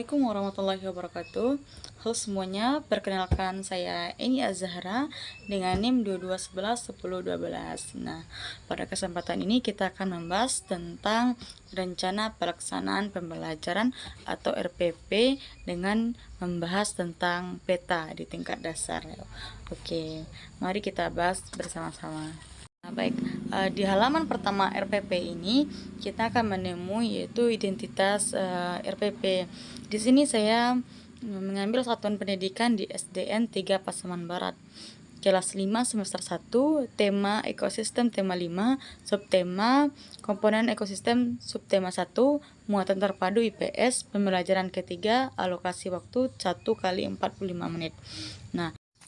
Assalamualaikum warahmatullahi wabarakatuh. Halo semuanya, perkenalkan saya Eni Azahra dengan NIM 22111012. Nah, pada kesempatan ini kita akan membahas tentang rencana pelaksanaan pembelajaran atau RPP dengan membahas tentang peta di tingkat dasar. Oke, mari kita bahas bersama-sama. Nah, baik, di halaman pertama RPP ini kita akan menemui yaitu identitas RPP. Di sini saya mengambil satuan pendidikan di SDN 3 Pasaman Barat. Kelas 5 semester 1, tema ekosistem tema 5, subtema komponen ekosistem subtema 1, muatan terpadu IPS, pembelajaran ketiga, alokasi waktu 1 kali 45 menit.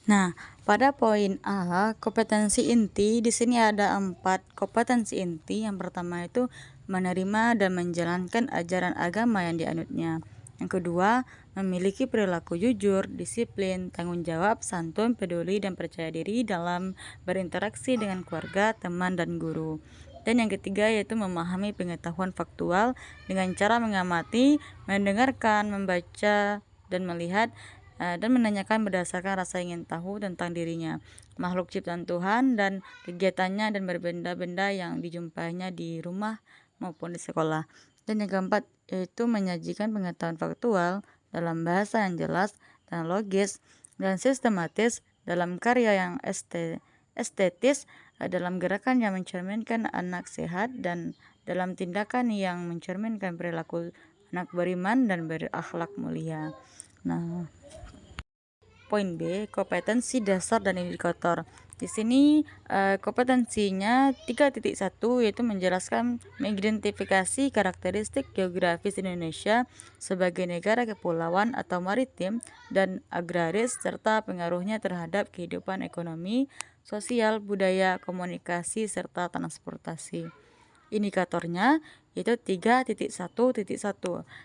Nah, pada poin A, kompetensi inti, di sini ada 4 kompetensi inti. Yang pertama itu menerima dan menjalankan ajaran agama yang dianutnya. Yang kedua, memiliki perilaku jujur, disiplin, tanggung jawab, santun, peduli, dan percaya diri dalam berinteraksi dengan keluarga, teman, dan guru. Dan yang ketiga yaitu memahami pengetahuan faktual dengan cara mengamati, mendengarkan, membaca, dan melihat dan menanyakan berdasarkan rasa ingin tahu tentang dirinya, makhluk ciptaan Tuhan, dan kegiatannya dan berbenda-benda yang dijumpainya di rumah maupun di sekolah. Dan yang keempat yaitu menyajikan pengetahuan faktual dalam bahasa yang jelas dan logis dan sistematis, dalam karya yang estetis, dalam gerakan yang mencerminkan anak sehat, dan dalam tindakan yang mencerminkan perilaku anak beriman dan berakhlak mulia. Nah, poin B, kompetensi dasar dan indikator. Di sini kompetensinya 3.1 yaitu menjelaskan mengidentifikasi karakteristik geografis Indonesia sebagai negara kepulauan atau maritim dan agraris serta pengaruhnya terhadap kehidupan ekonomi, sosial, budaya, komunikasi, serta transportasi. Indikatornya yaitu 3.1.1,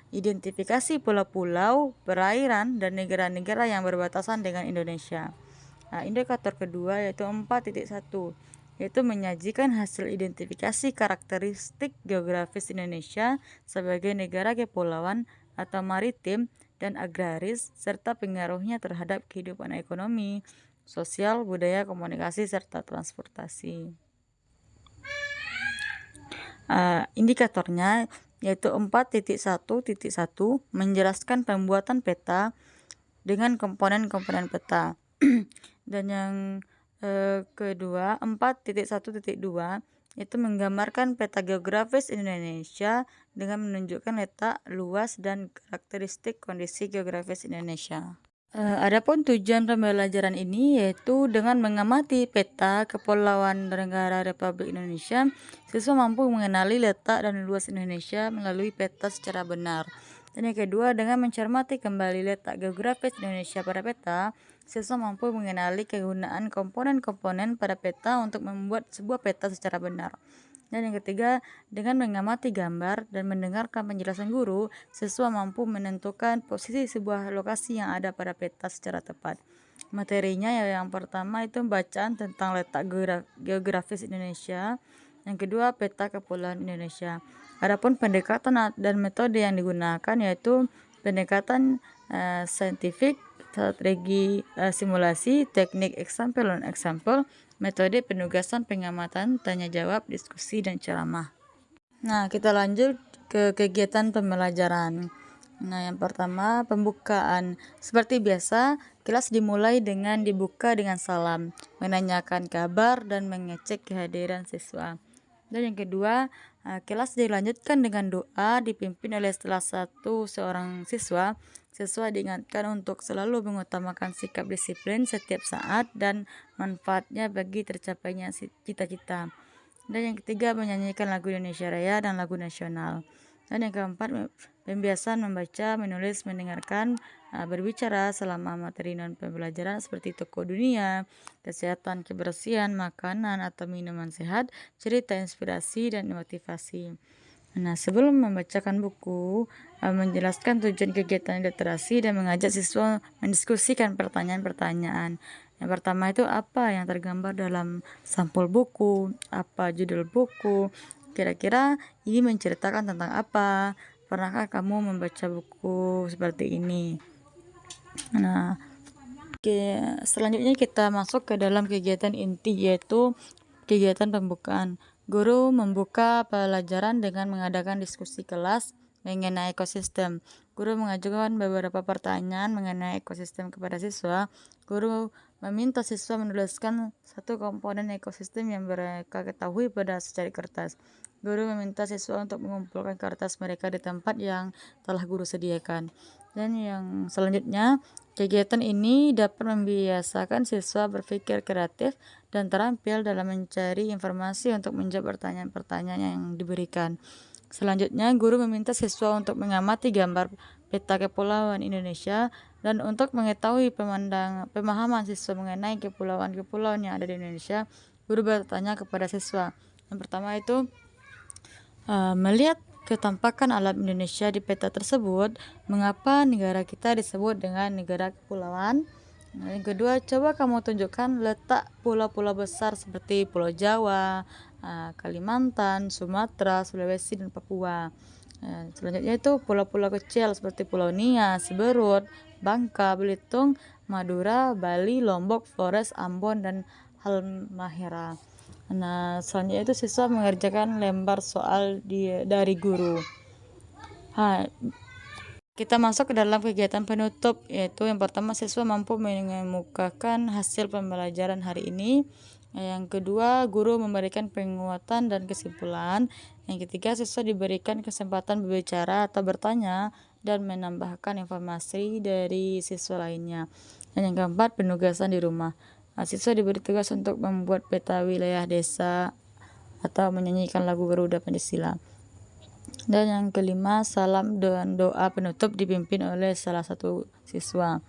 identifikasi pulau-pulau, perairan, dan negara-negara yang berbatasan dengan Indonesia. Nah, indikator kedua yaitu 4.1, yaitu menyajikan hasil identifikasi karakteristik geografis Indonesia sebagai negara kepulauan atau maritim dan agraris serta pengaruhnya terhadap kehidupan ekonomi, sosial, budaya, komunikasi, serta transportasi. Indikatornya yaitu 4.1.1 menjelaskan pembuatan peta dengan komponen-komponen peta. Dan yang kedua 4.1.2 itu menggambarkan peta geografis Indonesia dengan menunjukkan letak, luas, dan karakteristik kondisi geografis Indonesia. Adapun tujuan pembelajaran ini yaitu dengan mengamati peta kepulauan negara Republik Indonesia, siswa mampu mengenali letak dan luas Indonesia melalui peta secara benar. Dan yang kedua, dengan mencermati kembali letak geografis Indonesia pada peta, siswa mampu mengenali kegunaan komponen-komponen pada peta untuk membuat sebuah peta secara benar. Dan yang ketiga, dengan mengamati gambar dan mendengarkan penjelasan guru, siswa mampu menentukan posisi sebuah lokasi yang ada pada peta secara tepat. Materinya yang pertama itu bacaan tentang letak geografis Indonesia, yang kedua peta kepulauan Indonesia. Adapun pendekatan dan metode yang digunakan yaitu pendekatan saintifik, strategi simulasi, teknik example dan example, metode penugasan, pengamatan, tanya jawab, diskusi, dan ceramah. Nah, kita lanjut ke kegiatan pembelajaran. Nah, yang pertama pembukaan. Seperti biasa, kelas dimulai dengan dibuka dengan salam, menanyakan kabar, dan mengecek kehadiran siswa. Dan yang kedua, kelas dilanjutkan dengan doa dipimpin oleh salah satu seorang siswa. Siswa diingatkan untuk selalu mengutamakan sikap disiplin setiap saat dan manfaatnya bagi tercapainya cita-cita. Dan yang ketiga, menyanyikan lagu Indonesia Raya dan lagu nasional. Dan yang keempat, pembiasaan membaca, menulis, mendengarkan, berbicara selama materi non pembelajaran seperti toko dunia, kesehatan, kebersihan, makanan atau minuman sehat, cerita inspirasi dan motivasi. Nah, sebelum membacakan buku, menjelaskan tujuan kegiatan literasi dan mengajak siswa mendiskusikan pertanyaan-pertanyaan. Yang pertama itu apa yang tergambar dalam sampul buku, apa judul buku, kira-kira ini menceritakan tentang apa, Pernahkah kamu membaca buku seperti ini? Nah, selanjutnya kita masuk ke dalam kegiatan inti, yaitu kegiatan pembukaan. Guru membuka pelajaran dengan mengadakan diskusi kelas mengenai ekosistem. Guru mengajukan beberapa pertanyaan mengenai ekosistem kepada siswa. Guru meminta siswa menuliskan satu komponen ekosistem yang mereka ketahui pada secari kertas. Guru meminta siswa untuk mengumpulkan kertas mereka di tempat yang telah guru sediakan. Dan yang selanjutnya, kegiatan ini dapat membiasakan siswa berpikir kreatif dan terampil dalam mencari informasi untuk menjawab pertanyaan-pertanyaan yang diberikan. Selanjutnya, guru meminta siswa untuk mengamati gambar peta kepulauan Indonesia dan untuk mengetahui pemahaman siswa mengenai kepulauan-kepulauan yang ada di Indonesia. Guru bertanya kepada siswa. Yang pertama itu, melihat ketampakan alam Indonesia di peta tersebut, mengapa negara kita disebut dengan negara kepulauan? Yang kedua, coba kamu tunjukkan letak pulau-pulau besar seperti Pulau Jawa, Kalimantan, Sumatera, Sulawesi, dan Papua. Selanjutnya itu pulau-pulau kecil seperti Pulau Nia, Siberut, Bangka, Belitung, Madura, Bali, Lombok, Flores, Ambon, dan Halmahera. Nah, selanjutnya itu siswa mengerjakan lembar soal dari guru. Kita masuk ke dalam kegiatan penutup, yaitu yang pertama, siswa mampu mengemukakan hasil pembelajaran hari ini. Yang kedua, guru memberikan penguatan dan kesimpulan. Yang ketiga, siswa diberikan kesempatan berbicara atau bertanya dan menambahkan informasi dari siswa lainnya. Dan yang keempat, penugasan di rumah. Siswa diberi tugas untuk membuat peta wilayah desa atau menyanyikan lagu Garuda Pancasila. Dan yang kelima, salam dan doa penutup dipimpin oleh salah satu siswa.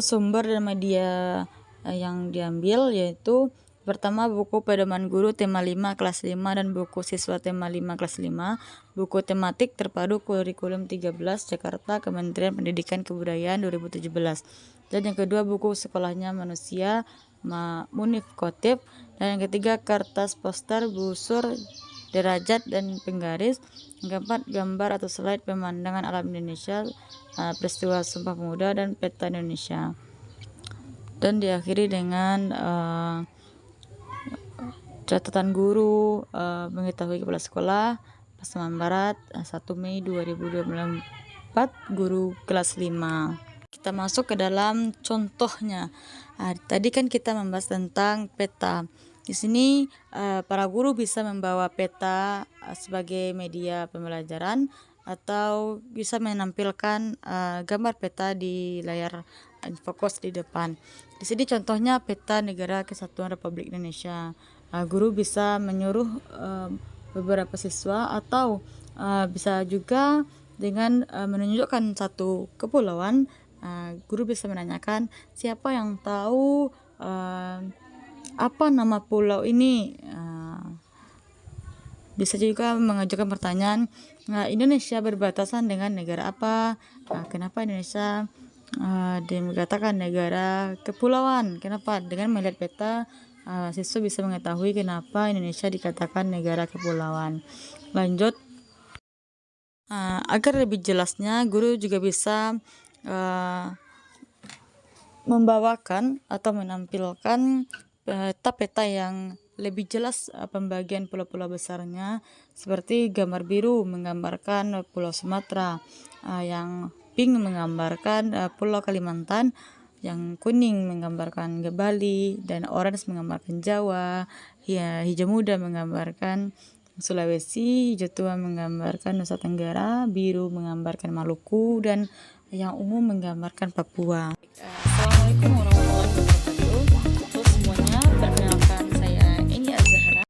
Sumber dan media yang diambil yaitu pertama, buku pedoman guru tema 5 kelas 5 dan buku siswa tema 5 kelas 5, buku tematik terpadu kurikulum 13 Jakarta Kementerian Pendidikan Kebudayaan 2017. Dan yang kedua, buku sekolahnya manusia Munif Khotib. Dan yang ketiga, kertas poster, busur, derajat, dan penggaris. Yang keempat, gambar atau slide pemandangan alam Indonesia, peristiwa Sumpah Pemuda, dan peta Indonesia. Dan diakhiri dengan catatan guru mengetahui kepala sekolah Pasaman Barat 1 Mei 2024, guru kelas 5. Kita masuk ke dalam contohnya. Tadi kan kita membahas tentang peta. Di sini para guru bisa membawa peta sebagai media pembelajaran atau bisa menampilkan gambar peta di layar fokus di depan. Di sini contohnya peta Negara Kesatuan Republik Indonesia. Guru bisa menyuruh beberapa siswa atau bisa juga dengan menunjukkan satu kepulauan. Guru bisa menanyakan, siapa yang tahu apa nama pulau ini? Bisa juga mengajukan pertanyaan, Indonesia berbatasan dengan negara apa? Kenapa Indonesia dikatakan negara kepulauan? Kenapa? Dengan melihat peta, siswa bisa mengetahui kenapa Indonesia dikatakan negara kepulauan. Lanjut, agar lebih jelasnya, guru juga bisa membawakan atau menampilkan peta yang lebih jelas pembagian pulau-pulau besarnya, seperti gambar biru menggambarkan Pulau Sumatera, yang pink menggambarkan Pulau Kalimantan, yang kuning menggambarkan Bali, dan orange menggambarkan Jawa, hijau muda menggambarkan Sulawesi, hijau tua menggambarkan Nusa Tenggara, biru menggambarkan Maluku, dan yang ungu menggambarkan Papua. Assalamualaikum warahmatullahi wabarakatuh.